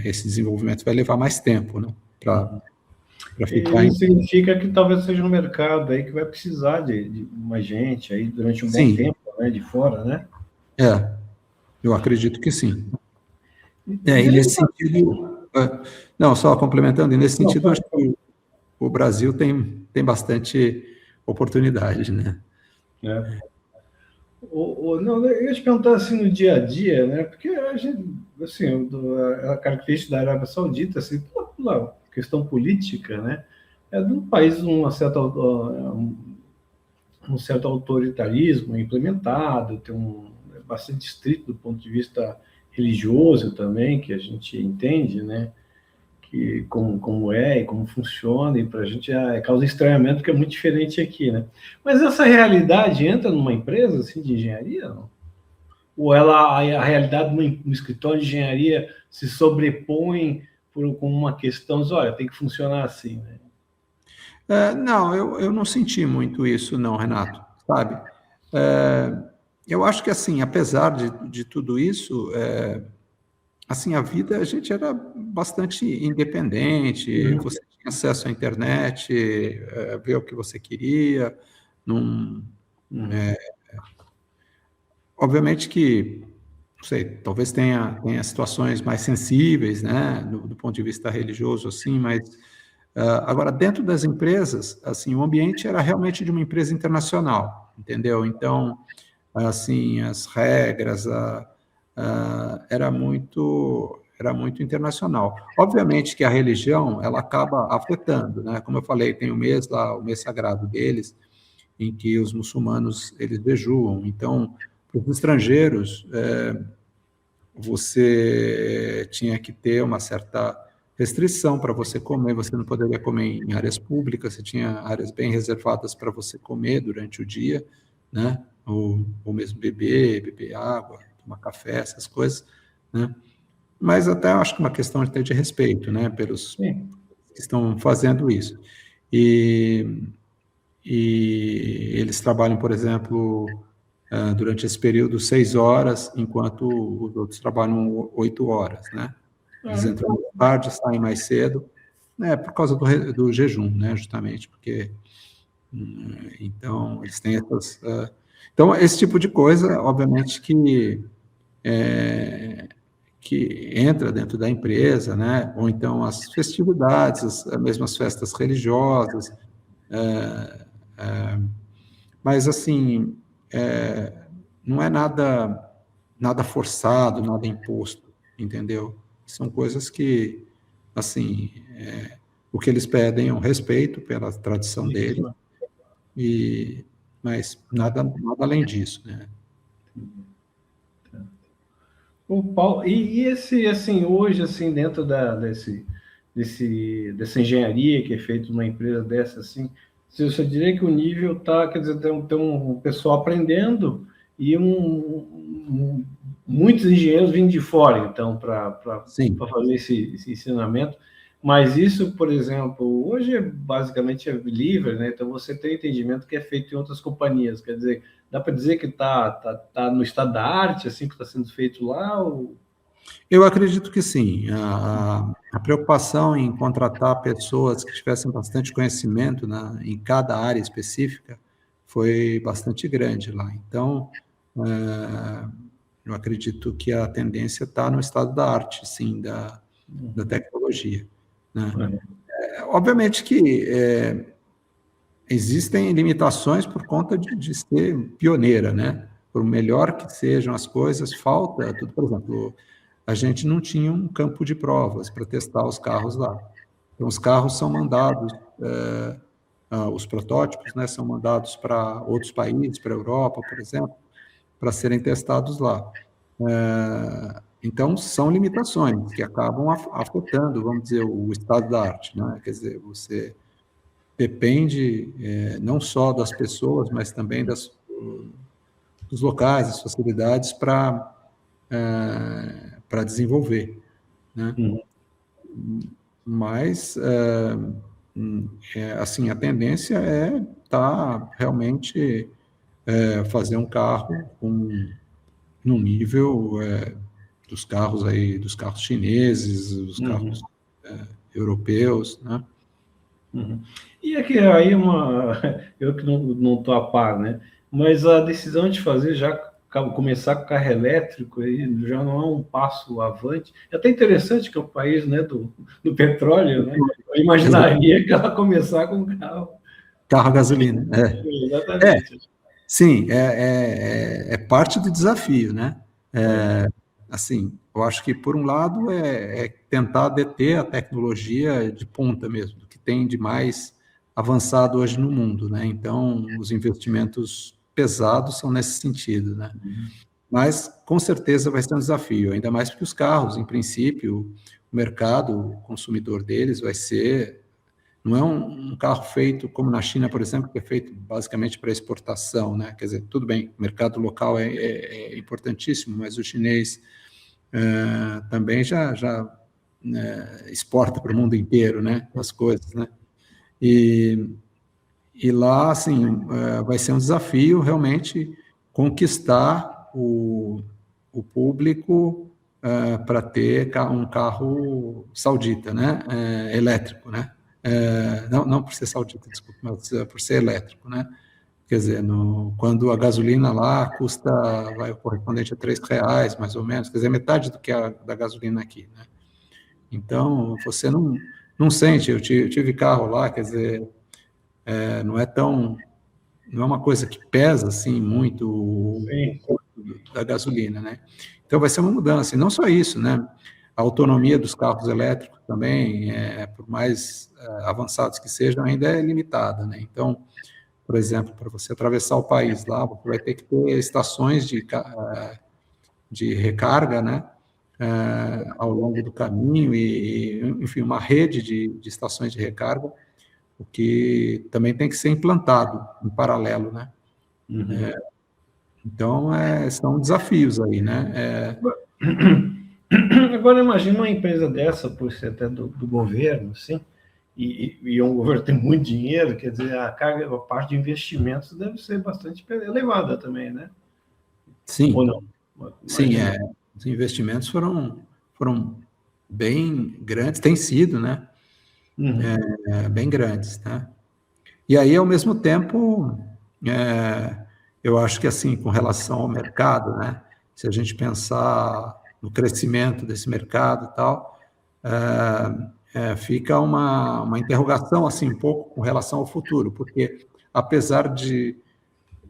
esse desenvolvimento vai levar mais tempo, né, para ficar Isso significa que talvez seja um mercado aí que vai precisar de mais gente aí durante um bom Sim, tempo, né, de fora, né? eu acredito que sim. E Deixa nesse sentido, não, só complementando, e nesse Não, sentido, acho que o Brasil tem bastante oportunidade, né? não, eu ia te perguntar assim no dia a dia, né? Porque a gente, assim, a característica da Arábia Saudita, assim, pela questão política, né? É de um país um certo autoritarismo implementado, é bastante estrito do ponto de vista religioso também, que a gente entende, né? Que como é e como funciona, e para a gente causa estranhamento, porque é muito diferente aqui, né? Mas essa realidade entra numa empresa assim, de engenharia, não? Ou a realidade no escritório de engenharia se sobrepõe com uma questão, olha, tem que funcionar assim, né? Não, eu não senti muito isso, não, Renato, sabe? Eu acho que, assim, apesar de tudo isso, assim, a vida, a gente era bastante independente, você tinha acesso à internet, ver o que você queria, não, obviamente que, não sei, talvez tenha situações mais sensíveis, né, do ponto de vista religioso, assim, mas agora dentro das empresas, assim, o ambiente era realmente de uma empresa internacional, entendeu? Então, assim, as regras, era muito internacional. Obviamente que a religião, ela acaba afetando, né? Como eu falei, tem o mês lá, o mês sagrado deles, em que os muçulmanos, eles jejuam. Então, para os estrangeiros, você tinha que ter uma certa restrição para você comer, você não poderia comer em áreas públicas, você tinha áreas bem reservadas para você comer durante o dia, né? Ou mesmo beber água, tomar café, essas coisas, né? Mas até acho que uma questão até de respeito, né, pelos Sim. que estão fazendo isso. E, e eles trabalham, por exemplo, durante esse período 6 horas, enquanto os outros trabalham 8 horas, né? Eles entram mais tarde, saem mais cedo, né, por causa do jejum, né, justamente, porque então eles têm essas. Então, esse tipo de coisa, obviamente, que entra dentro da empresa, né? Ou então as festividades, as mesmas festas religiosas, mas assim, não é nada forçado, nada imposto, entendeu? São coisas que, assim, o que eles pedem é um respeito pela tradição deles, Isso. mas nada além disso, né? O Paulo, e esse, assim, hoje, assim, dentro dessa engenharia que é feita numa empresa dessa, assim, se você diria que o nível está, quer dizer, tem um pessoal aprendendo e muitos engenheiros vindo de fora, então, para Sim. fazer esse ensinamento. Mas isso, por exemplo, hoje basicamente é livre, né? Então você tem entendimento que é feito em outras companhias. Quer dizer, dá para dizer que tá no estado da arte, assim, que está sendo feito lá? Ou... Eu acredito que sim. A preocupação em contratar pessoas que tivessem bastante conhecimento em cada área específica foi bastante grande lá. Então, eu acredito que a tendência está no estado da arte, sim, da tecnologia, né? Obviamente que existem limitações por conta de ser pioneira, né? Por melhor que sejam as coisas, falta tudo. Por exemplo, a gente não tinha um campo de provas para testar os carros lá. Então, os carros são mandados, os protótipos, né, são mandados para outros países, para a Europa, por exemplo, para serem testados lá. Então, são limitações que acabam afetando, vamos dizer, o estado da arte, né? Quer dizer, você depende não só das pessoas, mas também dos locais, das facilidades para desenvolver, né? mas assim, a tendência é realmente fazer um carro no nível dos carros chineses, dos carros europeus, né? E aqui aí eu que não estou a par, né? Mas a decisão de fazer começar com carro elétrico aí já não é um passo avante. É até interessante que é o país, né, do petróleo, né? Eu imaginaria que ela começar com carro a gasolina. Exatamente. Sim, é parte do desafio, né? Assim, eu acho que, por um lado, é tentar deter a tecnologia de ponta mesmo, do que tem de mais avançado hoje no mundo, né? Então, os investimentos pesados são nesse sentido, né? Mas, com certeza, vai ser um desafio, ainda mais porque os carros, em princípio, o mercado, o consumidor deles vai ser... Não é um carro feito como na China, por exemplo, que é feito basicamente para exportação, né? Quer dizer, tudo bem, o mercado local é importantíssimo, mas o chinês também já exporta para o mundo inteiro, né? As coisas, né? E lá, assim, vai ser um desafio realmente conquistar o público para ter um carro saudita, né? Elétrico, né? Não por ser saudita, desculpa, mas por ser elétrico, né? Quer dizer, quando a gasolina lá vai o correspondente a R$ 3, mais ou menos, quer dizer, metade do que da gasolina aqui, né? Então, você não sente, eu tive carro lá, quer dizer, não é uma coisa que pesa, assim, muito o custo da gasolina, né? Então, vai ser uma mudança, e não só isso, né? A autonomia dos carros elétricos também, por mais avançados que sejam, ainda é limitada, né? Então, por exemplo, para você atravessar o país lá, você vai ter que ter estações de recarga, né? Ao longo do caminho enfim, uma rede de estações de recarga, o que também tem que ser implantado em paralelo, né? Então, são desafios aí, né? Agora, imagina uma empresa dessa, por ser até do governo, assim, e um governo tem muito dinheiro, quer dizer, a parte de investimentos deve ser bastante elevada também, né? Sim. Ou não? Sim, os investimentos foram bem grandes, têm sido, né? Bem grandes, né? E aí, ao mesmo tempo, eu acho que, assim, com relação ao mercado, né? Se a gente pensar no crescimento desse mercado e tal, fica uma interrogação, assim, um pouco com relação ao futuro, porque, apesar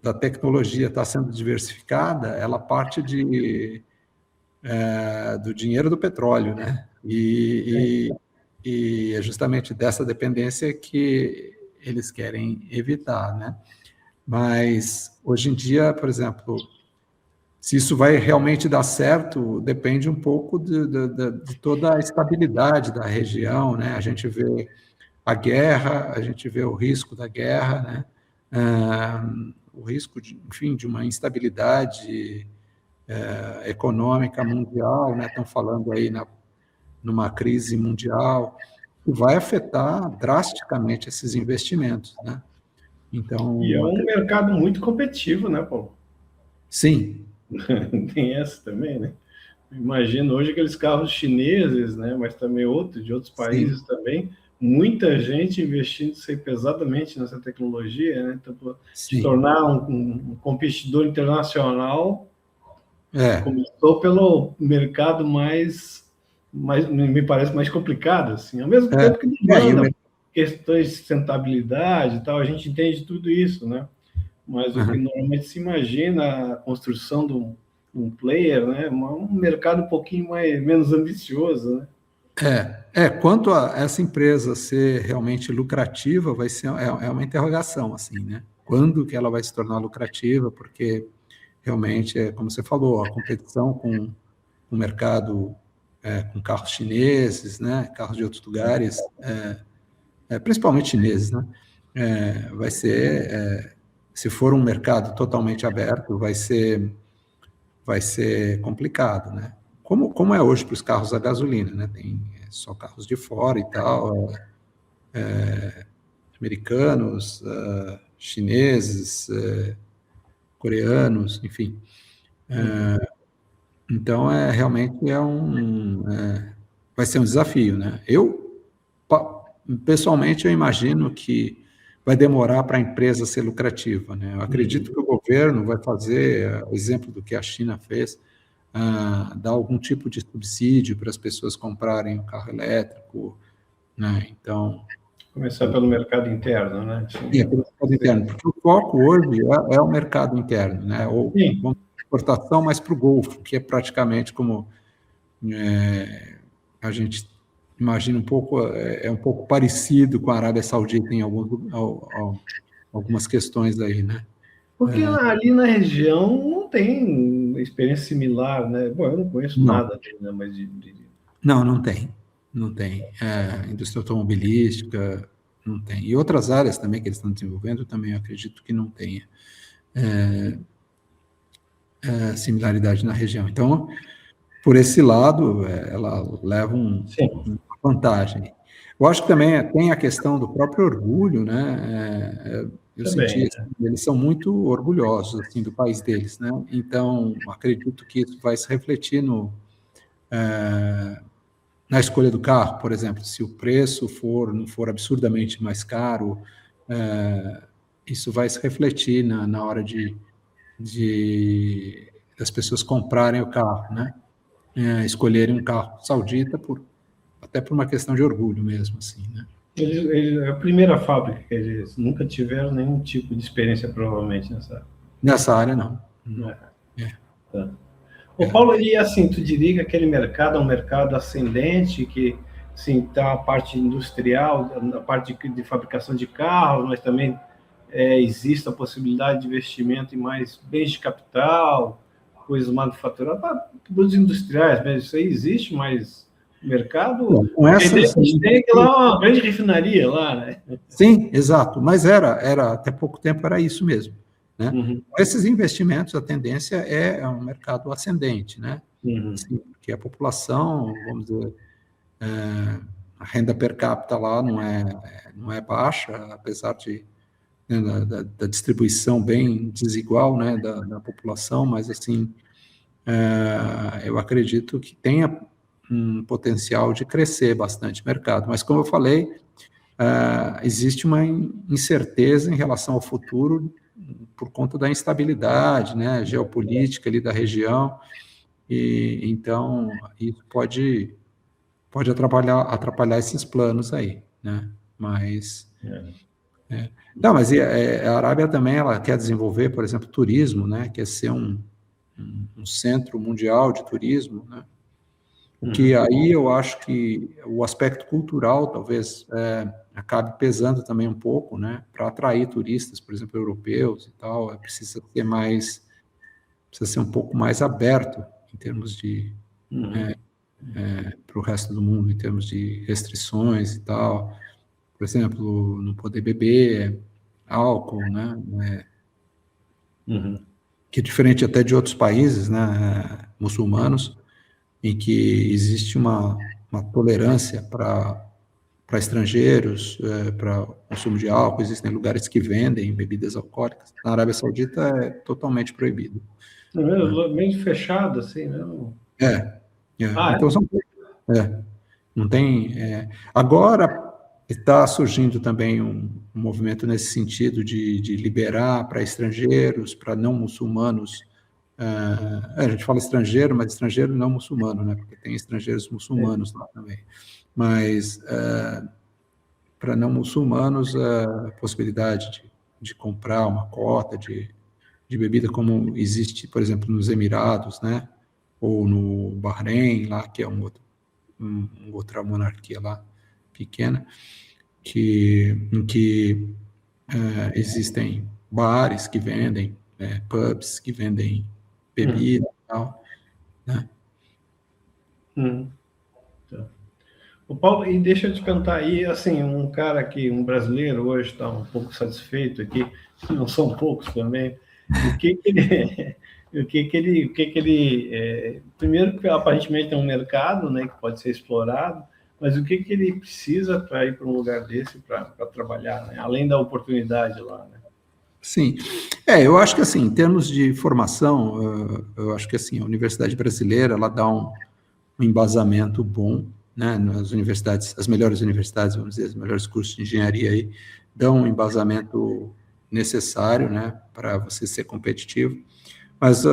da tecnologia estar sendo diversificada, ela parte do dinheiro do petróleo, né? E é justamente dessa dependência que eles querem evitar, né? Mas, hoje em dia, por exemplo, se isso vai realmente dar certo, depende um pouco de toda a estabilidade da região, né? A gente vê a guerra, a gente vê o risco da guerra, né? O risco, enfim, de uma instabilidade econômica mundial, né? Estão falando aí numa crise mundial, que vai afetar drasticamente esses investimentos, né? Então, E é um mercado muito competitivo, né, Paulo? Sim. Tem essa também, né? Imagina hoje aqueles carros chineses, né? Mas também de outros países Sim. também, muita gente investindo pesadamente nessa tecnologia, né? Então, de tornar um competidor internacional, começou pelo mercado mais, me parece mais complicado, assim, ao mesmo tempo que demanda questões de sustentabilidade e tal, a gente entende tudo isso, né? Mas o que normalmente se imagina a construção de um player, né? Um mercado um pouquinho menos ambicioso, né? Quanto a essa empresa ser realmente lucrativa, vai ser uma interrogação, assim, né? Quando que ela vai se tornar lucrativa? Porque realmente, como você falou, a competição com o mercado, com carros chineses, né? Carros de outros lugares, principalmente chineses, né? Vai ser, se for um mercado totalmente aberto, vai ser complicado, né? Como é hoje para os carros a gasolina, né? só carros de fora e tal, americanos, chineses, coreanos, enfim. Então, realmente vai ser um desafio, né? Pessoalmente, eu imagino que vai demorar para a empresa ser lucrativa, né? Eu acredito que o governo vai fazer, o exemplo do que a China fez, dar algum tipo de subsídio para as pessoas comprarem o carro elétrico, né? Então... Começar pelo mercado interno, né? Pelo mercado interno, porque o foco hoje é o mercado interno, né? Ou exportação mais para o Golfo, que é praticamente como a gente imagina um pouco, um pouco parecido com a Arábia Saudita em algumas questões aí, né? Porque ali na região não tem experiência similar, né? Bom, eu não conheço nada, né? Mas Não tem. Não tem. Indústria automobilística, não tem. E outras áreas também que eles estão desenvolvendo, também eu acredito que não tenha similaridade na região. Então, por esse lado, ela leva uma vantagem. Eu acho que também tem a questão do próprio orgulho, né? Eu senti assim, eles são muito orgulhosos assim, do país deles, né? Então, acredito que isso vai se refletir na escolha do carro, por exemplo, se o preço não for absurdamente mais caro, isso vai se refletir na hora das pessoas comprarem o carro, né? Escolherem um carro saudita até por uma questão de orgulho mesmo, assim, né? É a primeira fábrica que eles nunca tiveram nenhum tipo de experiência, provavelmente, nessa área. Nessa área, não. Tá. O Paulo, e assim, tu diria que aquele mercado é um mercado ascendente, que assim, tá a parte industrial, a parte de fabricação de carros, mas também existe a possibilidade de investimento em mais bens de capital, coisas manufaturadas, produtos industriais mesmo, isso aí existe, mas mercado... Com essas... Tem lá uma grande refinaria lá, né? Sim, exato, mas até pouco tempo era isso mesmo. Né? Esses investimentos, a tendência é um mercado ascendente, né? Assim, porque a população, vamos dizer, a renda per capita lá não é baixa, apesar da distribuição bem desigual, né, da população, mas assim, eu acredito que tenha um potencial de crescer bastante o mercado. Mas como eu falei, existe uma incerteza em relação ao futuro por conta da instabilidade, né, geopolítica ali da região, e então isso pode atrapalhar esses planos aí, né? Mas não, mas a Arábia também ela quer desenvolver, por exemplo, turismo, né? Quer ser um centro mundial de turismo, né? Que aí eu acho que o aspecto cultural talvez acabe pesando também um pouco, né? Para atrair turistas, por exemplo, europeus e tal, precisa ser um pouco mais aberto em termos de para o resto do mundo, em termos de restrições e tal. Por exemplo, não poder beber álcool, né? Que é diferente até de outros países, né? Muçulmanos, em que existe uma tolerância para estrangeiros, para consumo de álcool, existem lugares que vendem bebidas alcoólicas. Na Arábia Saudita é totalmente proibido. Meio fechado, assim, né? Então, não tem... Agora está surgindo também um movimento nesse sentido de liberar para estrangeiros, para não muçulmanos. A gente fala estrangeiro, mas estrangeiro não muçulmano, né? Porque tem estrangeiros muçulmanos lá também. Mas para não muçulmanos, a possibilidade de comprar uma cota de bebida, como existe, por exemplo, nos Emirados, né? Ou no Bahrein, lá, que é outra monarquia lá pequena, em que existem bares que vendem, pubs que vendem bebida e tal, né? O Paulo, e deixa eu te perguntar aí, assim, um brasileiro hoje está um pouco satisfeito aqui, não são poucos também, primeiro que aparentemente tem um mercado, né, que pode ser explorado, mas o que ele precisa para ir para um lugar desse, para trabalhar, né? Além da oportunidade lá, né? Sim. Eu acho que, assim, em termos de formação, eu acho que, assim, a Universidade Brasileira, ela dá um embasamento bom, né? Nas universidades, as melhores universidades, vamos dizer, os melhores cursos de engenharia aí, dão um embasamento necessário, né, para você ser competitivo. Mas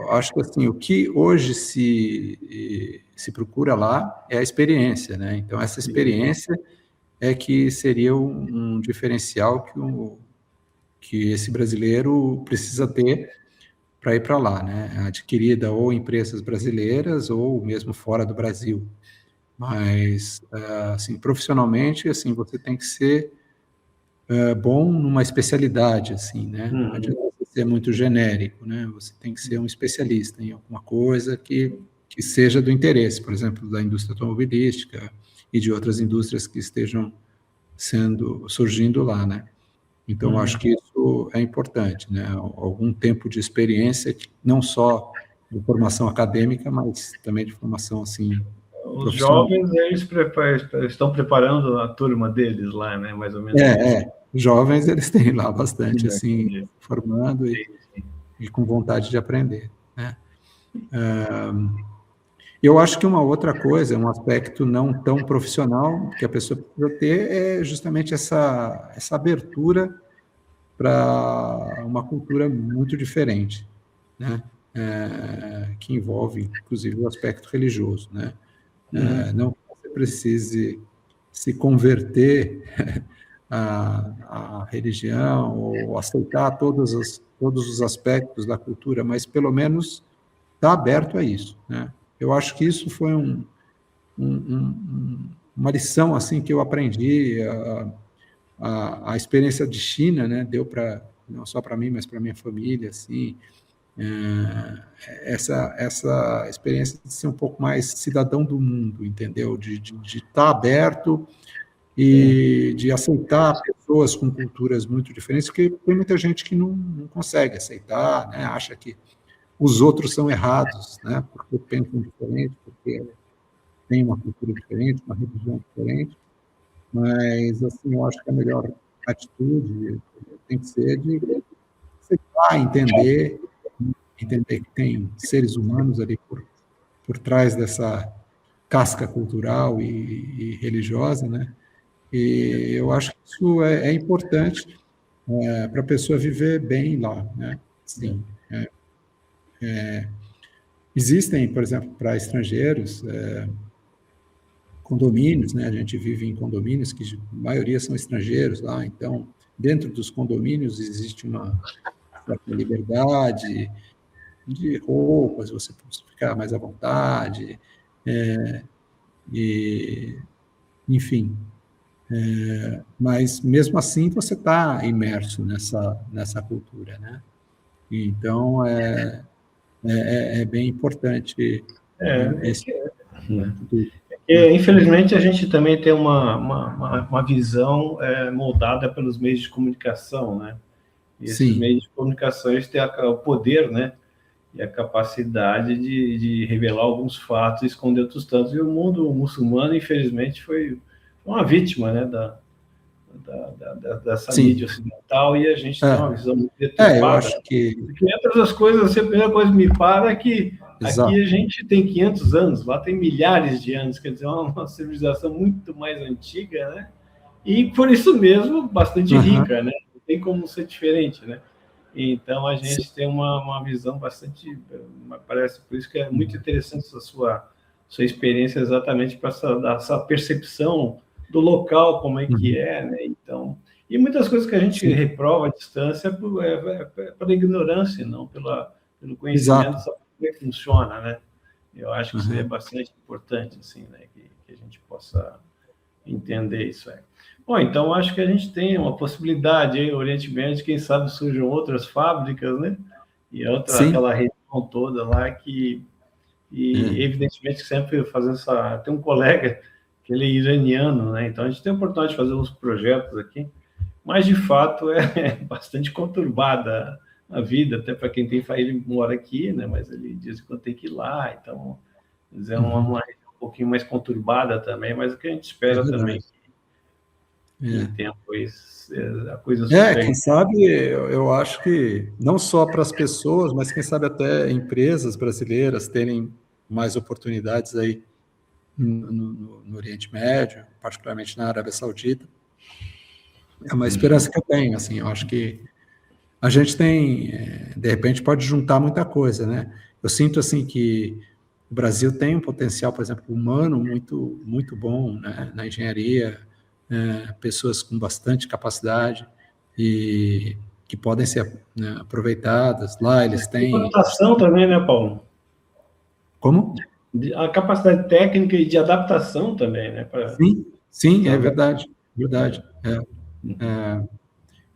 acho que, assim, o que hoje se procura lá é a experiência, né? Então, essa experiência é que seria um diferencial que esse brasileiro precisa ter para ir para lá, né? Adquirida ou em empresas brasileiras ou mesmo fora do Brasil. Mas, assim, profissionalmente, assim, você tem que ser bom numa especialidade, assim, né? Não adianta você ser muito genérico, né? Você tem que ser um especialista em alguma coisa que seja do interesse, por exemplo, da indústria automobilística e de outras indústrias que estejam surgindo lá, né? Então, acho que isso é importante, né? Algum tempo de experiência, não só de formação acadêmica, mas também de formação, assim, Os profissional. jovens, eles estão preparando a turma deles lá, né? Mais ou menos isso. Jovens, eles têm lá bastante, assim, Entendi. formando e com vontade de aprender, né? Eu acho que uma outra coisa, um aspecto não tão profissional que a pessoa precisa ter é justamente essa abertura para uma cultura muito diferente, né? Que envolve, inclusive, o aspecto religioso, né? Não que você precise se converter à religião ou aceitar todos os aspectos da cultura, mas pelo menos estar aberto a isso, né? Eu acho que isso foi uma lição assim que eu aprendi. A experiência de China, né, deu para não só para mim, mas para minha família, assim, essa experiência de ser um pouco mais cidadão do mundo, entendeu? De estar aberto e de aceitar pessoas com culturas muito diferentes, porque tem muita gente que não consegue aceitar, né? Acha que os outros são errados, né? Porque pensam diferente, porque têm uma cultura diferente, uma religião diferente. Mas, assim, eu acho que a melhor atitude tem que ser de aceitar, entender que tem seres humanos ali por trás dessa casca cultural e religiosa, né? E eu acho que isso é importante para a pessoa viver bem lá, né? Sim. Existem, por exemplo, para estrangeiros, condomínios, né? A gente vive em condomínios que a maioria são estrangeiros lá, então dentro dos condomínios existe uma certa liberdade de roupas, você pode ficar mais à vontade, e enfim. Mas mesmo assim você está imerso nessa cultura, né? Então é bem importante esse Infelizmente, a gente também tem uma visão moldada pelos meios de comunicação, né? E esses Sim. meios de comunicação eles têm o poder, né? E a capacidade de revelar alguns fatos e esconder outros tantos. E o mundo muçulmano, infelizmente, foi uma vítima, né? Dessa mídia Sim. ocidental, e a gente tem uma visão muito deturpada. Eu acho que... Porque, entre as coisas, assim, a primeira coisa que me para é que aqui a gente tem 500 anos, lá tem milhares de anos, quer dizer, uma civilização muito mais antiga, né? E, por isso mesmo, bastante rica, né? Não tem como ser diferente, né? Então, a gente tem uma visão bastante... Parece, por isso que é muito interessante essa sua experiência exatamente para essa percepção do local, como é que é, né? Então, e muitas coisas que a gente reprova à distância pela ignorância, não pelo conhecimento, sabe como é que funciona, né? Eu acho que isso é bastante importante, assim, né? Que a gente possa entender isso aí. Bom, então acho que a gente tem uma possibilidade aí, Oriente Médio, quem sabe surjam outras fábricas, né? E aquela região toda lá evidentemente sempre fazendo tem um colega que ele é iraniano, né? Então a gente tem a oportunidade de fazer uns projetos aqui, mas de fato é bastante conturbada a vida, até para quem tem ele mora aqui, né? Mas ele diz que tem que ir lá, então é uma região um pouquinho mais conturbada também, mas o que a gente espera também em tempo a coisa quem sabe, eu acho que não só para as pessoas, mas quem sabe até empresas brasileiras terem mais oportunidades aí no Oriente Médio, particularmente na Arábia Saudita. É uma esperança que eu tenho, assim, eu acho que a gente tem, de repente, pode juntar muita coisa, né? Eu sinto, assim, que o Brasil tem um potencial, por exemplo, humano muito, muito bom, né? Na engenharia, pessoas com bastante capacidade e que podem ser, né, aproveitadas. Lá eles têm... Adaptação também, né, Paulo? Como? A capacidade técnica e de adaptação também, né? Sim, é verdade, verdade.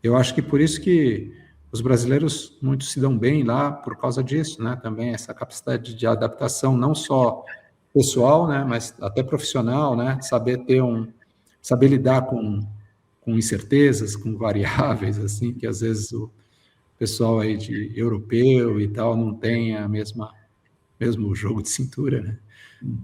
Eu acho que por isso que os brasileiros muito se dão bem lá por causa disso, né? Também essa capacidade de adaptação, não só pessoal, né? Mas até profissional, né? Saber lidar com incertezas, com variáveis, assim, que às vezes o pessoal aí de europeu e tal não tem mesmo jogo de cintura, né?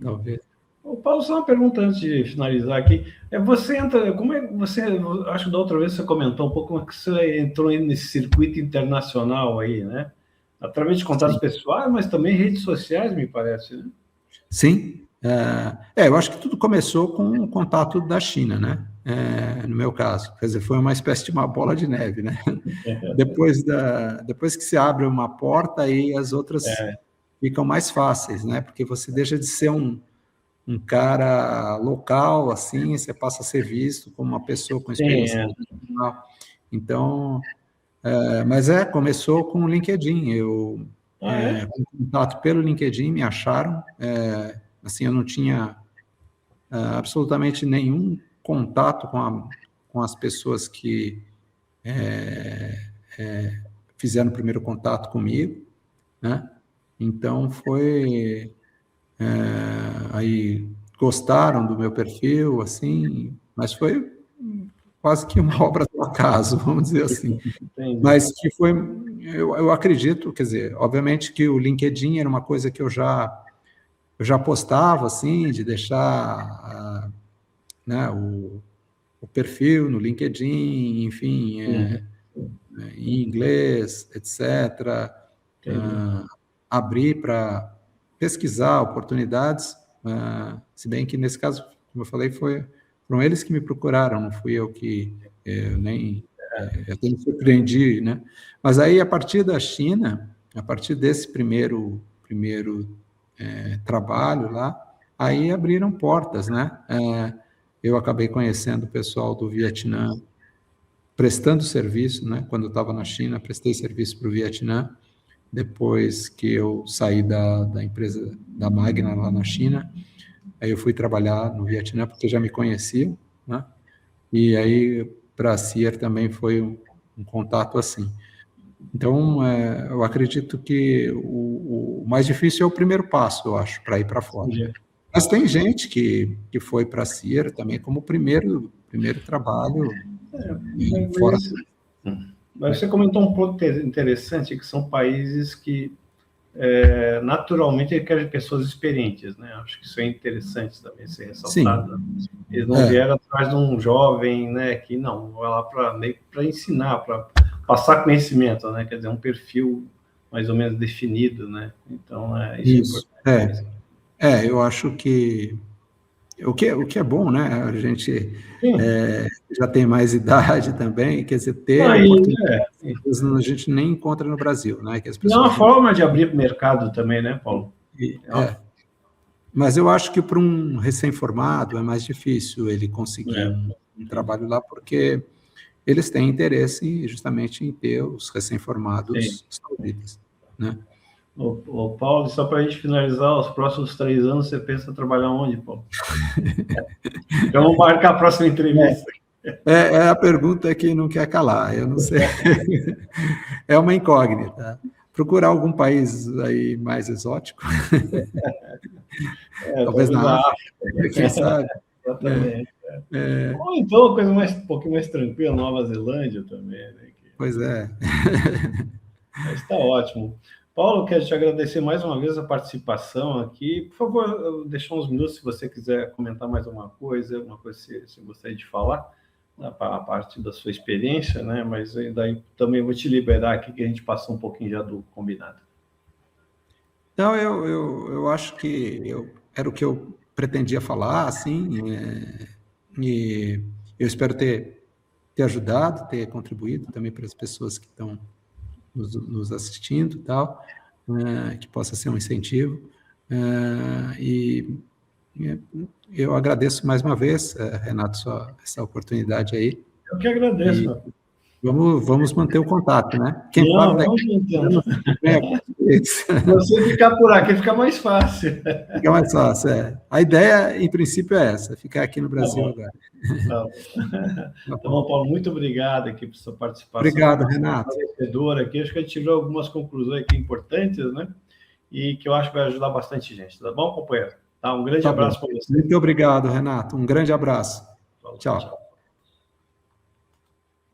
Talvez. O Paulo, só uma pergunta antes de finalizar aqui. Você entra, como é que você, acho que da outra vez você comentou um pouco como é que você entrou nesse circuito internacional aí, né? Através de contatos pessoais, mas também redes sociais, me parece, né? Sim. Eu acho que tudo começou com o contato da China, né? No meu caso. Quer dizer, foi uma espécie de uma bola de neve, né? Depois que se abre uma porta, aí as outras ficam mais fáceis, né? Porque você deixa de ser um cara local, assim, você passa a ser visto como uma pessoa com experiência internacional. Então, mas começou com o LinkedIn. Eu, com contato pelo LinkedIn, me acharam. Assim, eu não tinha absolutamente nenhum contato com as pessoas que fizeram o primeiro contato comigo, né? Então, aí gostaram do meu perfil, assim, mas foi quase que uma obra do acaso, vamos dizer assim. Mas que foi, eu acredito, quer dizer, obviamente que o LinkedIn era uma coisa que eu já postava, assim, de deixar né, o perfil no LinkedIn, enfim, em inglês, etc. Abrir para pesquisar oportunidades, se bem que nesse caso, como eu falei, foram eles que me procuraram, não fui eu que eu me surpreendi, né? Mas aí, a partir da China, a partir desse primeiro trabalho lá, aí abriram portas, né? Eu acabei conhecendo o pessoal do Vietnã, prestando serviço, né? Quando eu estava na China, prestei serviço para o Vietnã, depois que eu saí da empresa da Magna lá na China, aí eu fui trabalhar no Vietnã, porque já me conheciam, né? E aí, para a CIR também foi um contato assim. Então, eu acredito que o mais difícil é o primeiro passo, eu acho, para ir para fora. Mas tem gente que foi para a CIR também como primeiro trabalho fora. Mas você comentou um ponto interessante, que são países que naturalmente querem pessoas experientes, né? Acho que isso é interessante também ser ressaltado. Sim. Eles não vieram atrás de um jovem, né? Que não, vai lá para ensinar, para passar conhecimento, né? Quer dizer, um perfil mais ou menos definido, né? Então, isso é importante. Eu acho que o que é bom, né? A gente já tem mais idade também, quer dizer, ter oportunidades a gente nem encontra no Brasil, né? Que as pessoas é uma forma de abrir mercado também, né, Paulo? Mas eu acho que para um recém-formado é mais difícil ele conseguir um trabalho lá, porque eles têm interesse justamente em ter os recém-formados sauditas, né? Ô, Paulo, só para a gente finalizar, os próximos 3 anos, você pensa trabalhar onde, Paulo? Então, vamos marcar a próxima entrevista. É a pergunta que não quer calar, eu não sei. É uma incógnita. Procurar algum país aí mais exótico. Talvez na África, quem sabe. Exatamente. Ou então, uma coisa um pouquinho mais tranquila, Nova Zelândia também. Né? Pois é. Mas está ótimo. Paulo, quero te agradecer mais uma vez a participação aqui. Por favor, deixar uns minutos se você quiser comentar mais alguma coisa que você gostaria de falar, a parte da sua experiência, né? Mas daí também vou te liberar aqui, que a gente passou um pouquinho já do combinado. Então, eu acho que era o que eu pretendia falar, assim, e eu espero ter ajudado, ter contribuído também para as pessoas que estão nos assistindo e tal, que possa ser um incentivo. E eu agradeço mais uma vez, Renato, essa oportunidade aí. Eu que agradeço. Vamos manter o contato, né? Quem sabe você ficar por aqui fica mais fácil. Fica mais fácil, A ideia, em princípio, é essa, ficar aqui no Brasil agora. Tá bom, Paulo, muito obrigado aqui por sua participação. Obrigado, Renato. Aqui. Acho que a gente tirou algumas conclusões aqui importantes, né? E que eu acho que vai ajudar bastante gente. Tá bom, companheiro? Tá, um grande abraço para você. Muito obrigado, Renato. Um grande abraço. Tchau.